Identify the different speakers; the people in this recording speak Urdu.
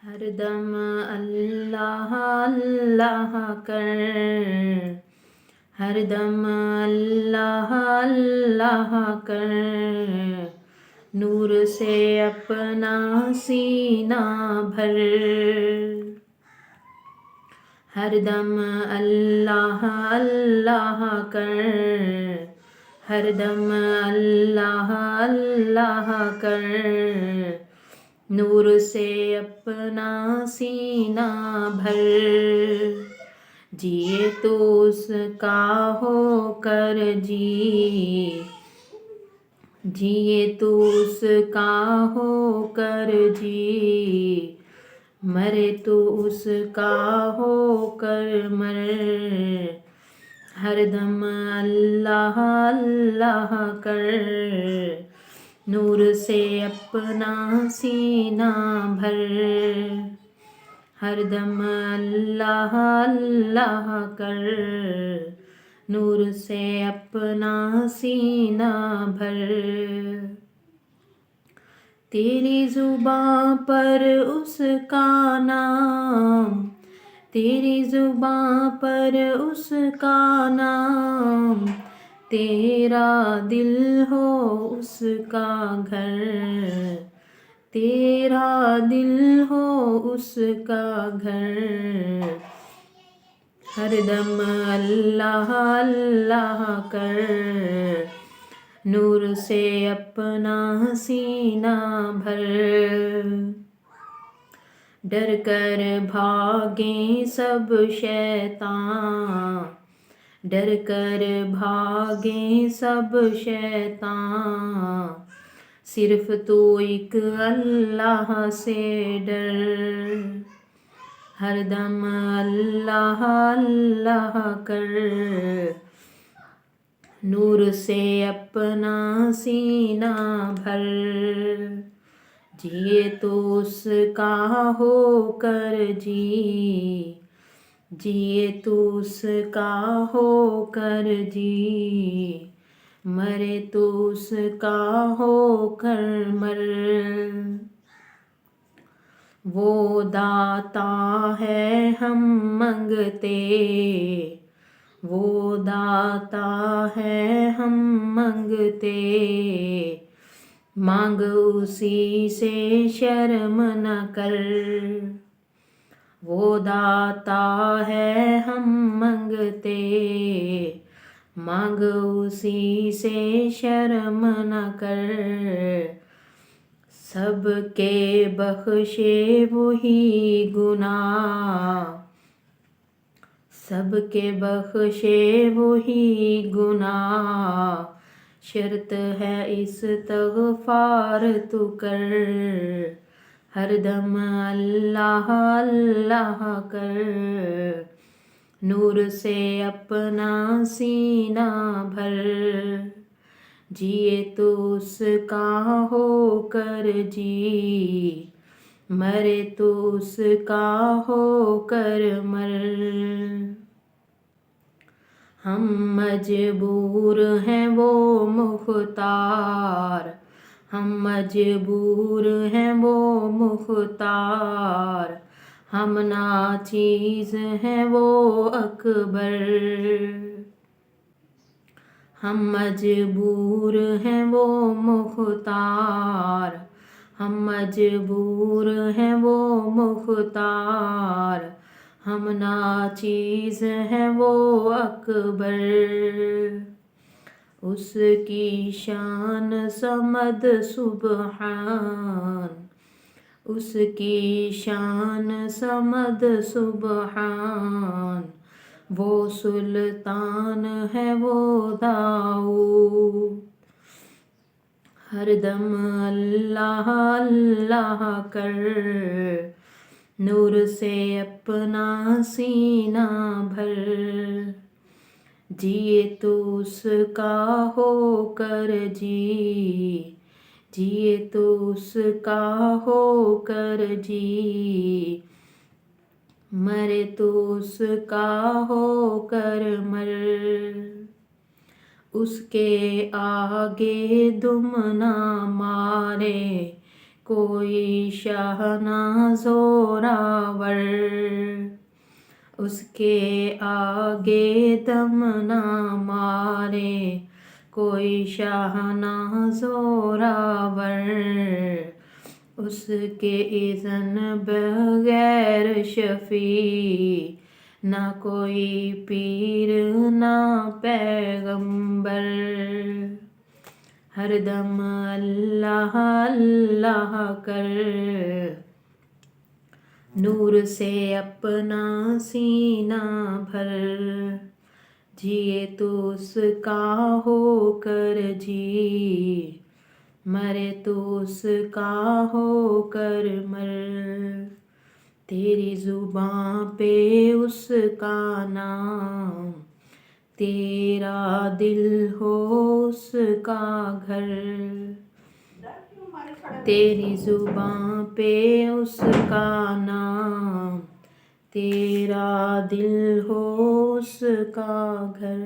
Speaker 1: ہر دم اللہ اللہ کر، ہر دم اللہ اللہ کر، نور سے اپنا سینہ بھر، ہر دم اللہ اللہ کر، ہر دم اللہ اللہ کر، نور سے اپنا سینہ بھر، جیے تو اس کا ہو کر جی، جیے تو اس کا ہو کر جی، مرے تو اس کا ہو کر مر، ہر دم اللہ اللہ کر، نور سے اپنا سینہ بھر، ہر دم اللہ اللہ کر، نور سے اپنا سینہ بھر، تیری زباں پر اس کا نام، تیری زباں پر اس کا نام، تیرا دل ہو اس کا گھر، تیرا دل ہو اس کا گھر، ہر دم اللہ اللہ کر، نور سے اپنا سینہ بھر، ڈر کر بھاگیں سب شیطان، ڈر کر بھاگیں سب شیطان، صرف تو ایک اللہ سے ڈر، ہر دم اللہ اللہ کر، نور سے اپنا سینہ بھر، جیے تو اس کا ہو کر جی، جیے تو اس کا ہو کر جی، مرے تو اس کا ہو کر مر، وہ داتا ہے ہم منگتے، وہ داتا ہے ہم منگتے، مانگ اسی سے شرم نہ کر، وہ داتا ہے ہم منگتے، مانگ اسی سے شرم نہ کر، سب کے بخشے وہی گناہ، سب کے بخشے وہی گناہ، شرط ہے استغفار تو کر، ہر دم اللہ اللہ کر، نور سے اپنا سینہ بھر، جیے تو اس کا ہو کر جی، مرے تو اس کا ہو کر مر، ہم مجبور ہیں وہ مختار، ہم مجبور ہیں وہ مختار، ہم ناچیز ہیں وہ اکبر، ہم مجبور ہیں وہ مختار، ہم مجبور ہیں وہ مختار، ہم ناچیز ہیں وہ اکبر، اس کی شان صمد سبحان، اس کی شان صمد سبحان، وہ سلطان ہے وہ داؤد، ہر دم اللہ اللہ کر، نور سے اپنا سینہ بھر، جیے تو اس کا ہو کر جی، جیے تو اس کا ہو کر جی، مرے تو اس کا ہو کر مر، اس کے آگے دم نہ مارے کوئی شاہ نہ زوراور، اس کے آگے دم نہ مارے کوئی شاہ نہ زوراور، اس کے اذن بغیر شفیع نہ کوئی پیر نہ پیغمبر، ہر دم اللہ اللہ کر، نور سے اپنا سینہ بھر، جیے تو اس کا ہو کر جی، مرے تو اس کا ہو کر مر، تیری زباں پہ اس کا نام، تیرا دل ہو اس کا گھر، تیری زباں پہ اس کا نام، تیرا دل ہو اس کا گھر۔